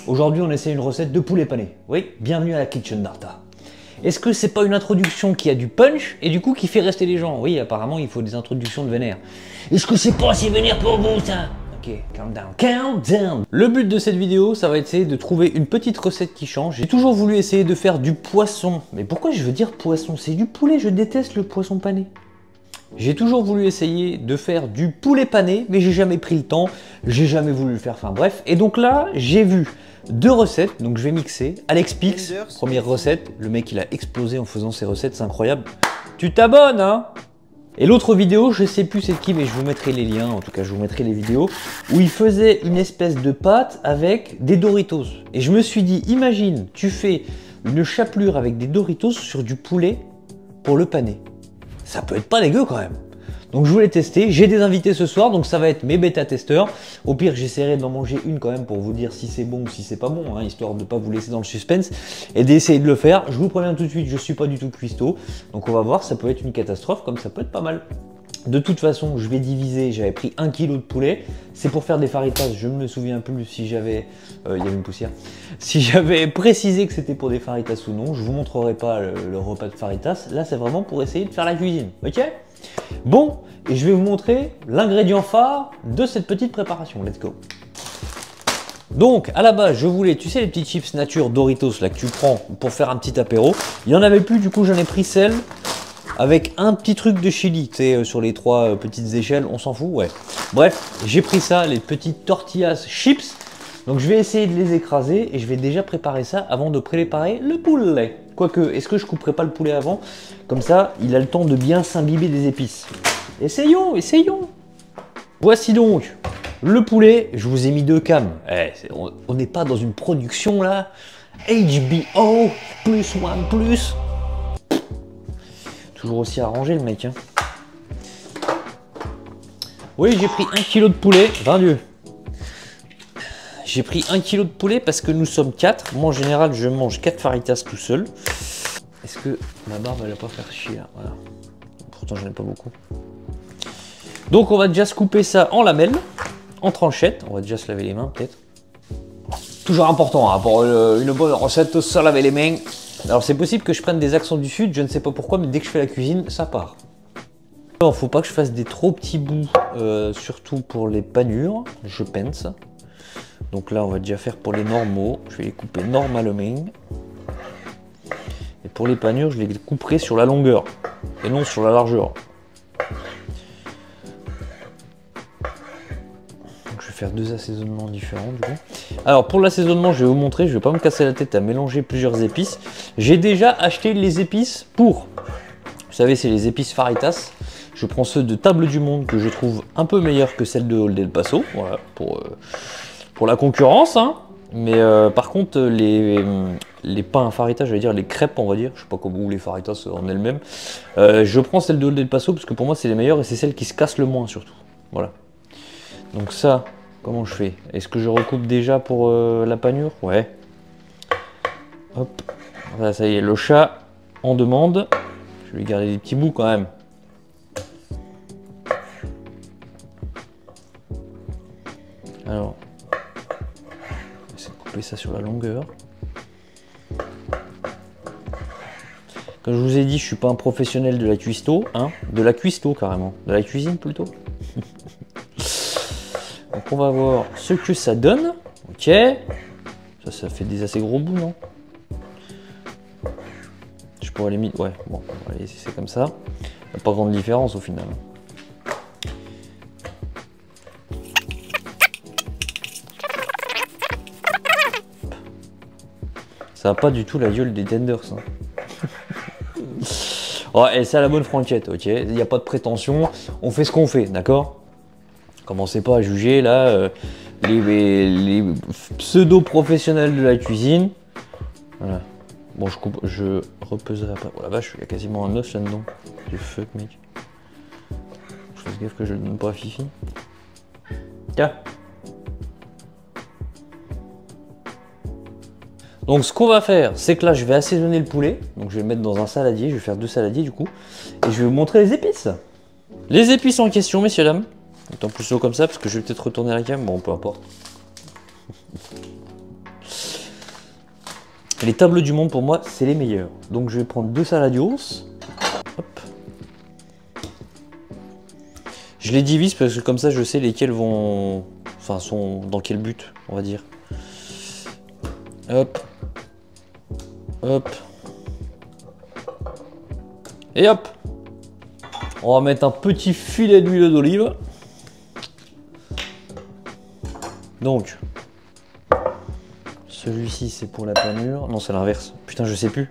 Aujourd'hui, on essaie une recette de poulet pané. Oui, bienvenue à la Kitchen d'Arta. Est-ce que c'est pas une introduction qui a du punch et du coup qui fait rester les gens? Oui, apparemment, il faut des introductions de vénère. Est-ce que c'est pas assez vénère pour vous, ça? Ok, calm down, calm down. Le but de cette vidéo, ça va être de trouver une petite recette qui change. J'ai toujours voulu essayer de faire du poisson. Mais pourquoi je veux dire poisson? C'est du poulet, je déteste le poisson pané. J'ai toujours voulu essayer de faire du poulet pané, mais j'ai jamais pris le temps, j'ai jamais voulu le faire, enfin bref. Et donc là, j'ai vu deux recettes, donc je vais mixer. Alex Pix, première recette, le mec il a explosé en faisant ses recettes, c'est incroyable. Tu t'abonnes, hein? Et l'autre vidéo, je sais plus c'est qui, mais je vous mettrai les liens, en tout cas je vous mettrai les vidéos, où il faisait une espèce de pâte avec des Doritos. Et je me suis dit, imagine, tu fais une chapelure avec des Doritos sur du poulet pour le pané. Ça peut être pas dégueu quand même. Donc je voulais tester, j'ai des invités ce soir, donc ça va être mes bêta-testeurs. Au pire, j'essaierai d'en manger une quand même pour vous dire si c'est bon ou si c'est pas bon, hein, histoire de ne pas vous laisser dans le suspense et d'essayer de le faire. Je vous préviens tout de suite, je suis pas du tout cuistot, donc on va voir, ça peut être une catastrophe comme ça peut être pas mal. De toute façon, je vais diviser, j'avais pris 1 kg de poulet, c'est pour faire des faritas, je ne me souviens plus si j'avais, il y avait une poussière, si j'avais précisé que c'était pour des faritas ou non, je vous montrerai pas le repas de faritas, là c'est vraiment pour essayer de faire la cuisine, ok? Bon, et je vais vous montrer l'ingrédient phare de cette petite préparation, let's go. Donc, à la base, je voulais, tu sais, les petits chips nature Doritos là que tu prends pour faire un petit apéro, il y en avait plus, du coup j'en ai pris celle avec un petit truc de chili, tu sais, sur les trois petites échelles, on s'en fout, ouais. Bref, j'ai pris ça, les petites tortillas chips. Donc je vais essayer de les écraser et je vais déjà préparer ça avant de préparer le poulet. Quoique, est-ce que je couperai pas le poulet avant? Comme ça, il a le temps de bien s'imbiber des épices. Essayons, essayons. Voici donc le poulet. Je vous ai mis 2 cams. On n'est pas dans une production là. HBO, plus one, plus. Toujours aussi arrangé le mec. Hein. Oui, j'ai pris 1 kg de poulet. 20 Dieu. J'ai pris 1 kg de poulet parce que nous sommes 4. Moi en général, je mange 4 faritas tout seul. Est-ce que ma barbe elle va pas faire chier là? Voilà. Pourtant j'en ai pas beaucoup. Donc on va déjà se couper ça en lamelles, en tranchettes. On va déjà se laver les mains peut-être. Toujours important hein, pour une bonne recette, se laver les mains. Alors c'est possible que je prenne des accents du sud, je ne sais pas pourquoi, mais dès que je fais la cuisine, ça part. Alors faut pas que je fasse des trop petits bouts, surtout pour les panures, je pense. Donc là on va déjà faire pour les normaux, je vais les couper normalement. Et pour les panures, je les couperai sur la longueur, et non sur la largeur. Donc je vais faire 2 assaisonnements différents du coup. Alors pour l'assaisonnement, je vais vous montrer, je vais pas me casser la tête à mélanger plusieurs épices. J'ai déjà acheté les épices pour, vous savez, c'est les épices faritas. Je prends ceux de Table du Monde que je trouve un peu meilleurs que celles de Old El Paso, voilà, pour la concurrence. Hein. Mais par contre, les pains faritas, je vais dire les crêpes, on va dire, je sais pas comment ou les faritas en elles-mêmes. Je prends celles de Old El Paso parce que pour moi c'est les meilleures et c'est celles qui se cassent le moins surtout. Voilà. Donc ça. Comment je fais? Est-ce que je recoupe déjà pour la panure? Ouais. Hop. Voilà, ça y est, le chat en demande. Je vais lui garder des petits bouts quand même. Alors, je vais essayer de couper ça sur la longueur. Comme je vous ai dit, je suis pas un professionnel de la cuistot, hein, de la cuistot carrément, de la cuisine plutôt. Donc on va voir ce que ça donne. Ok. Ça fait des assez gros bouts, non? Je pourrais les mettre. Ouais, bon, on va laisser comme ça. Il n'y a pas grande différence au final. Ça n'a pas du tout la gueule des tenders. Hein. Oh, et c'est à la bonne franquette, ok? Il n'y a pas de prétention. On fait ce qu'on fait, d'accord? Commencez pas à juger là les pseudo-professionnels de la cuisine. Voilà. Bon, je repeserai après. Oh la vache, il y a quasiment un os là-dedans. Du fuck, mec. Je fasse gaffe que je le donne pas à Fifi. Tiens. Donc, ce qu'on va faire, c'est que là, je vais assaisonner le poulet. Donc, je vais le mettre dans un saladier. Je vais faire 2 saladiers du coup. Et je vais vous montrer les épices. Les épices en question, messieurs, dames. Autant plus haut comme ça, parce que je vais peut-être retourner la cam. Bon, peu importe. Les tables du monde pour moi, c'est les meilleurs. Donc je vais prendre 2 saladios. Hop. Je les divise parce que comme ça je sais lesquels vont... Enfin sont dans quel but, on va dire. Hop. Hop. Et hop. On va mettre un petit filet d'huile d'olive. Donc, celui-ci c'est pour la panure. Non, c'est l'inverse. Putain, je sais plus.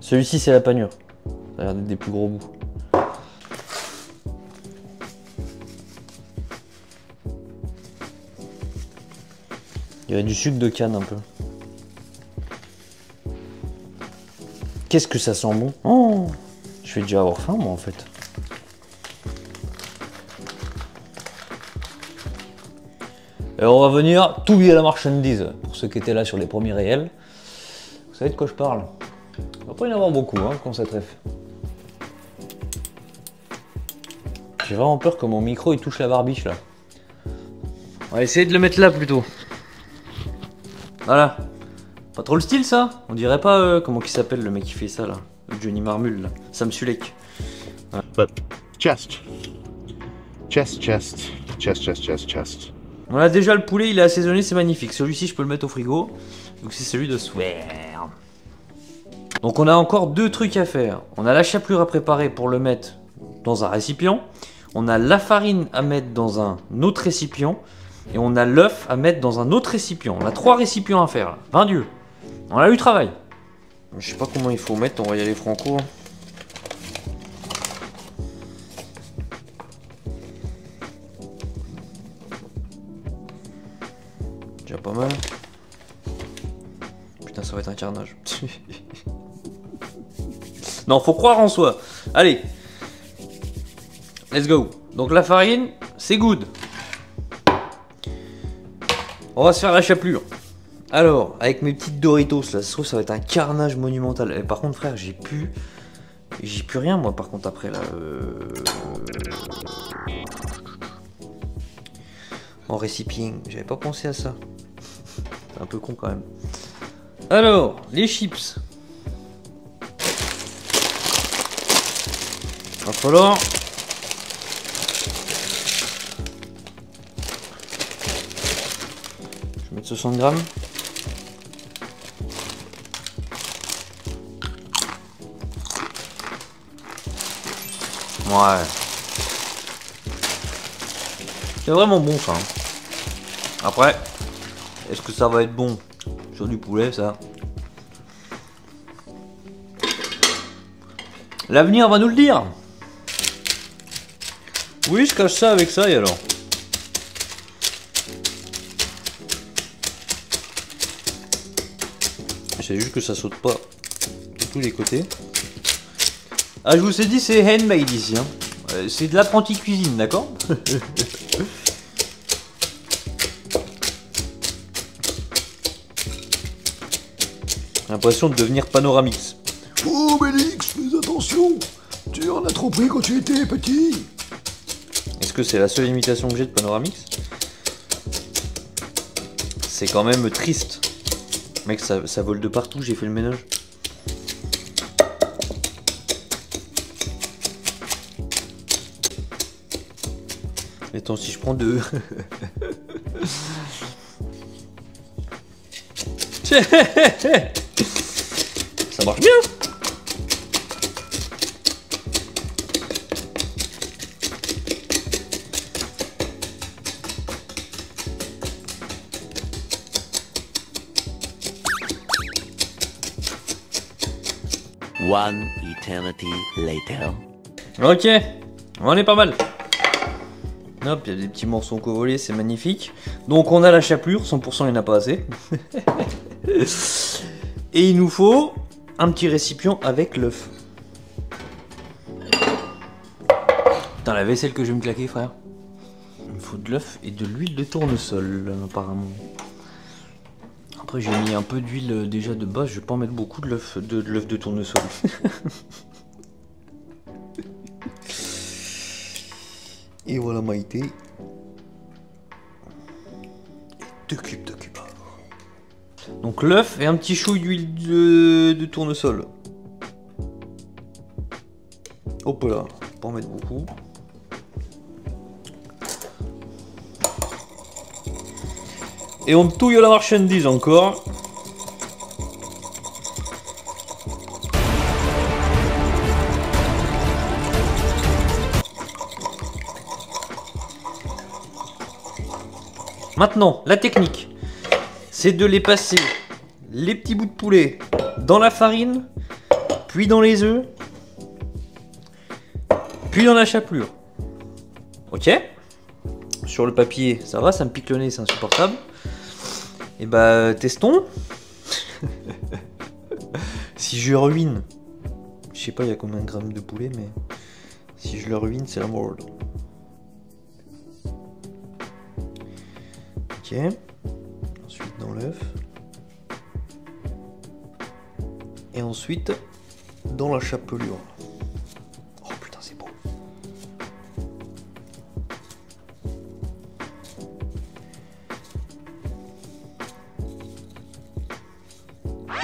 Celui-ci c'est la panure. Ça a l'air d'être des plus gros bouts. Il y a du sucre de canne un peu. Qu'est-ce que ça sent bon. Oh, je vais déjà avoir faim moi en fait. Et on va venir tout lier à la marchandise. Pour ceux qui étaient là sur les premiers réels. Vous savez de quoi je parle. Il va pas y en avoir beaucoup hein, quand ça trèfle. J'ai vraiment peur que mon micro il touche la barbiche là. On va essayer de le mettre là plutôt. Voilà. Pas trop le style ça. On dirait pas comment il s'appelle le mec qui fait ça là. Johnny Marmule là. Sam Sulek. Ouais. But chest. Chest. On a déjà le poulet, il est assaisonné, c'est magnifique. Celui-ci je peux le mettre au frigo. Donc c'est celui de Swear. Donc on a encore 2 trucs à faire. On a la chapelure à préparer pour le mettre dans un récipient. On a la farine à mettre dans un autre récipient. Et on a l'œuf à mettre dans un autre récipient. On a 3 récipients à faire là. 20 dieux. On a eu travail. Je sais pas comment il faut mettre, on va y aller franco. Déjà pas mal. Putain, ça va être un carnage. Non, faut croire en soi. Allez. Let's go. Donc la farine, c'est good. On va se faire la chapelure. Alors, avec mes petites Doritos, là, ça se trouve, ça va être un carnage monumental. Et par contre, frère, j'ai plus rien, moi, par contre, après, là. En récipient, j'avais pas pensé à ça. C'est un peu con, quand même. Alors, les chips. Va falloir... Je vais mettre 60 grammes. Ouais. C'est vraiment bon ça. Après, est-ce que ça va être bon sur du poulet ça? L'avenir va nous le dire. Oui, je cache ça avec ça et alors? C'est juste que ça saute pas de tous les côtés. Ah, je vous ai dit, c'est handmade ici. Hein. C'est de l'apprenti cuisine, d'accord? L'impression de devenir Panoramix. Oh Bélix, fais attention. Tu en as trop pris quand tu étais petit. Est-ce que c'est la seule imitation que j'ai de Panoramix? C'est quand même triste. Mec, ça vole de partout, j'ai fait le ménage. Attends, si je prends 2. Ça marche bien. One eternity later. Ok, on est pas mal. Hop, il y a des petits morceaux volés, c'est magnifique. Donc on a la chapelure, 100% il n'y en a pas assez. Et il nous faut un petit récipient avec l'œuf. Putain, la vaisselle que je vais me claquer, frère. Il me faut de l'œuf et de l'huile de tournesol, apparemment. Après j'ai mis un peu d'huile déjà de base, je vais pas en mettre beaucoup de l'œuf de tournesol. Et voilà Maïté. 2 cubes de cuba. Donc l'œuf et un petit chouille d'huile de tournesol. Hop là, pas en mettre beaucoup. Et on touille la marchandise encore. Maintenant, la technique, c'est de les passer, les petits bouts de poulet, dans la farine, puis dans les œufs, puis dans la chapelure. Ok? Sur le papier, ça va, ça me pique le nez, c'est insupportable. Et bah, testons. Si je ruine, je sais pas il y a combien de grammes de poulet, mais si je le ruine, c'est la mort. Ok. Ensuite dans l'œuf. Et ensuite dans la chapelure. Oh putain, c'est beau.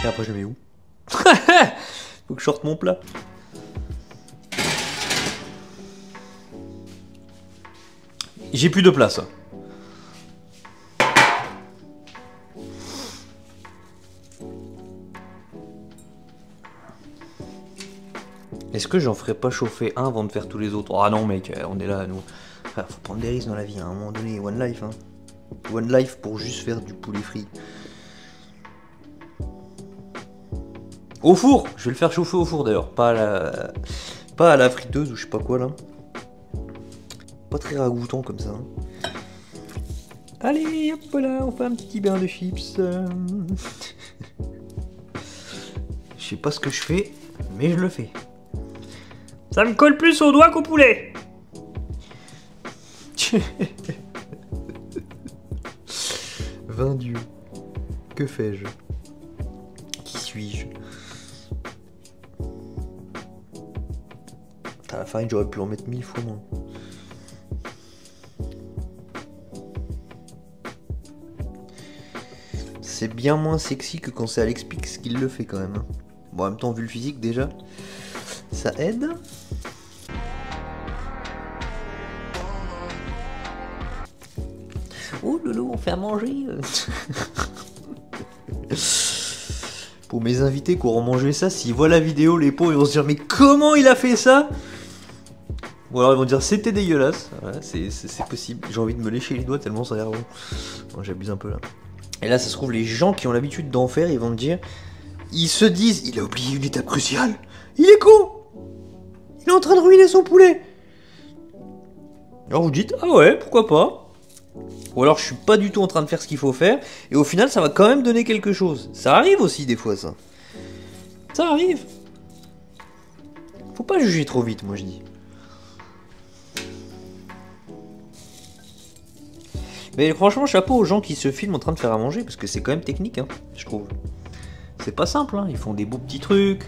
Et après je le mets où? Faut que je sorte mon plat. J'ai plus de place. Est-ce que j'en ferais pas chauffer un avant de faire tous les autres? Ah non mec, on est là nous. Enfin, faut prendre des risques dans la vie, hein. À un moment donné, one life. Hein. One life pour juste faire du poulet frit. Au four! Je vais le faire chauffer au four d'ailleurs, pas à la friteuse ou je sais pas quoi là. Pas très ragoûtant comme ça. Hein. Allez, hop là, on fait un petit bain de chips. Je sais pas ce que je fais, mais je le fais. Ça me colle plus au doigt qu'au poulet. Vin Dieu. Que fais-je? Qui suis-je? À la farine, j'aurais pu en mettre 1000 fois moins. C'est bien moins sexy que quand c'est Alex Pix qui le fait quand même. Bon, en même temps, vu le physique déjà, ça aide. Oh loulou, on fait à manger. Pour mes invités qui auront mangé ça, s'ils voient la vidéo, les pauvres, ils vont se dire mais comment il a fait ça? Ou alors ils vont dire c'était dégueulasse. Ouais, c'est possible. J'ai envie de me lécher les doigts tellement ça a l'air bon. Bon, j'abuse un peu là. Et là, ça se trouve, les gens qui ont l'habitude d'en faire, ils vont me dire, ils se disent, il a oublié une étape cruciale. Il est con. Il est en train de ruiner son poulet. Alors vous dites, ah ouais, pourquoi pas? Ou alors je suis pas du tout en train de faire ce qu'il faut faire, et au final ça va quand même donner quelque chose. Ça arrive aussi des fois ça. Ça arrive. Faut pas juger trop vite, moi je dis. Mais franchement, chapeau aux gens qui se filment en train de faire à manger, parce que c'est quand même technique, hein, je trouve. C'est pas simple, hein. Ils font des beaux petits trucs,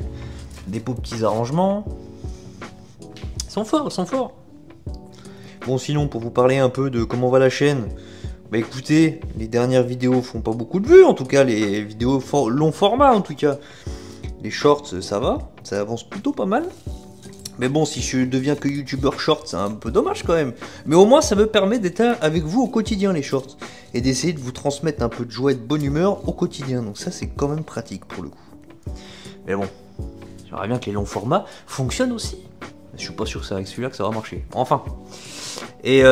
des beaux petits arrangements. Ils sont forts, ils sont forts. Bon, sinon, pour vous parler un peu de comment va la chaîne, bah écoutez, les dernières vidéos font pas beaucoup de vues, en tout cas, les vidéos long format, en tout cas. Les shorts, ça va, ça avance plutôt pas mal. Mais bon, si je deviens que youtubeur short, c'est un peu dommage quand même. Mais au moins, ça me permet d'être avec vous au quotidien, les shorts. Et d'essayer de vous transmettre un peu de joie et de bonne humeur au quotidien. Donc ça, c'est quand même pratique pour le coup. Mais bon, j'aimerais bien que les longs formats fonctionnent aussi. Je suis pas sûr que c'est avec celui-là que ça va marcher. Enfin. Et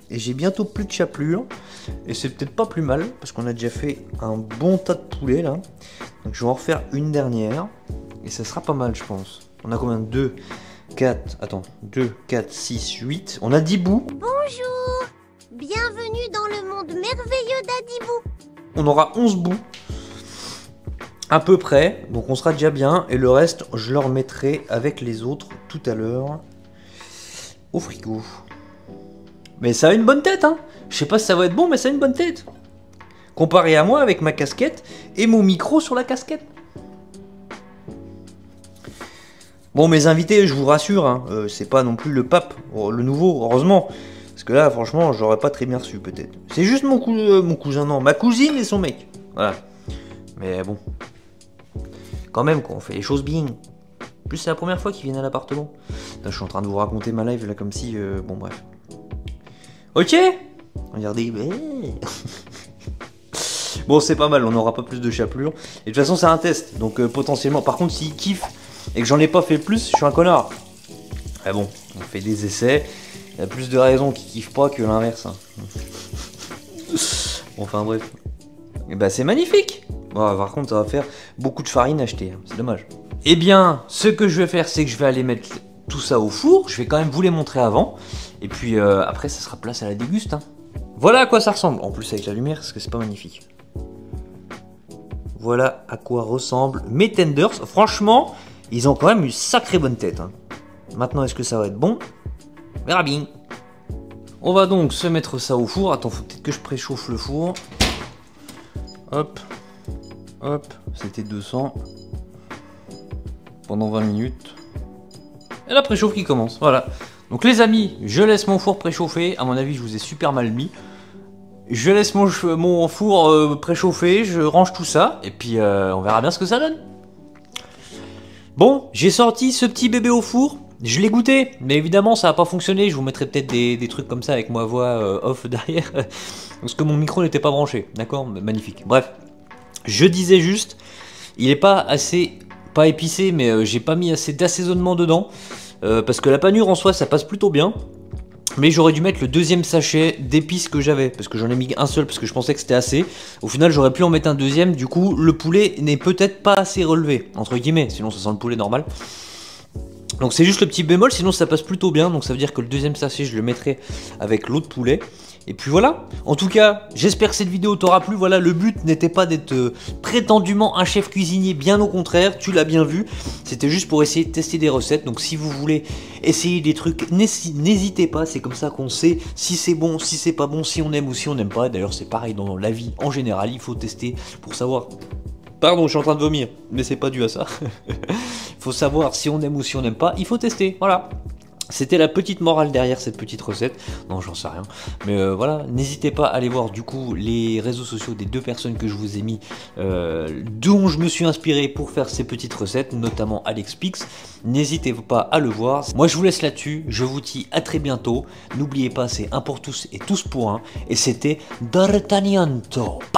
j'ai bientôt plus de chapelure. Et c'est peut-être pas plus mal, parce qu'on a déjà fait un bon tas de poulet là. Donc je vais en refaire une dernière. Et ça sera pas mal, je pense. On a combien? 2, 4, attends, 2, 4, 6, 8. On a 10 bouts. Bonjour. Bienvenue dans le monde merveilleux d'Adibou. On aura 11 bouts. À peu près. Donc on sera déjà bien. Et le reste, je le remettrai avec les autres tout à l'heure au frigo. Mais ça a une bonne tête, hein. Je sais pas si ça va être bon, mais ça a une bonne tête. Comparé à moi avec ma casquette et mon micro sur la casquette. Bon, mes invités, je vous rassure, hein, c'est pas non plus le pape, le nouveau, heureusement. Parce que là, franchement, j'aurais pas très bien reçu, peut-être. C'est juste mon cousin, non, ma cousine et son mec. Voilà. Mais bon. Quand même, quoi, on fait les choses bien. En plus, c'est la première fois qu'ils viennent à l'appartement. Là, je suis en train de vous raconter ma live, là, comme si... bon, bref. Ok. Regardez. Bon, c'est pas mal, on n'aura pas plus de chapelure. Et de toute façon, c'est un test. Donc, potentiellement... Par contre, s'ils kiffent et que j'en ai pas fait plus, je suis un connard. Ah bon, on fait des essais. Il y a plus de raisons qu'ils kiffent pas que l'inverse. Hein. Bon, enfin, bref. Et bah, c'est magnifique. Bon, par contre, ça va faire beaucoup de farine acheter. Hein. C'est dommage. Eh bien, ce que je vais faire, c'est que je vais aller mettre tout ça au four. Je vais quand même vous les montrer avant. Et puis après, ça sera place à la déguste. Hein. Voilà à quoi ça ressemble. En plus avec la lumière, parce que c'est pas magnifique. Voilà à quoi ressemblent mes tenders. Franchement, ils ont quand même une sacrée bonne tête. Hein. Maintenant, est-ce que ça va être bon? On verra bien. On va donc se mettre ça au four. Attends, faut peut-être que je préchauffe le four. Hop. Hop. C'était 200. Pendant 20 minutes. Et la préchauffe qui commence, voilà. Donc les amis, je laisse mon four préchauffer. À mon avis, je vous ai super mal mis. Je laisse mon four préchauffer, je range tout ça. Et puis on verra bien ce que ça donne. Bon, j'ai sorti ce petit bébé au four. Je l'ai goûté, mais évidemment ça n'a pas fonctionné. Je vous mettrai peut-être des trucs comme ça avec ma voix off derrière. Parce que mon micro n'était pas branché, d'accord? Magnifique. Bref, je disais juste, il n'est pas assez... Pas épicé, mais j'ai pas mis assez d'assaisonnement dedans. Parce que la panure en soi, ça passe plutôt bien. Mais j'aurais dû mettre le deuxième sachet d'épices que j'avais. Parce que j'en ai mis un seul, parce que je pensais que c'était assez. Au final, j'aurais pu en mettre un deuxième. Du coup, le poulet n'est peut-être pas assez relevé. Entre guillemets, sinon ça sent le poulet normal. Donc c'est juste le petit bémol, sinon ça passe plutôt bien. Donc ça veut dire que le deuxième sachet, je le mettrai avec l'autre poulet. Et puis voilà, en tout cas, j'espère que cette vidéo t'aura plu. Voilà, le but n'était pas d'être prétendument un chef cuisinier, bien au contraire, tu l'as bien vu. C'était juste pour essayer de tester des recettes. Donc si vous voulez essayer des trucs, n'hésitez pas, c'est comme ça qu'on sait si c'est bon, si c'est pas bon, si on aime ou si on n'aime pas. D'ailleurs c'est pareil dans la vie en général, il faut tester pour savoir... Pardon, je suis en train de vomir, mais c'est pas dû à ça. Il faut savoir si on aime ou si on n'aime pas, il faut tester, voilà. C'était la petite morale derrière cette petite recette. Non, j'en sais rien. Mais voilà, n'hésitez pas à aller voir du coup les réseaux sociaux des deux personnes que je vous ai mis, dont je me suis inspiré pour faire ces petites recettes, notamment Alexpix. N'hésitez pas à le voir. Moi, je vous laisse là-dessus. Je vous dis à très bientôt. N'oubliez pas, c'est un pour tous et tous pour un. Et c'était D'Artagnan Top.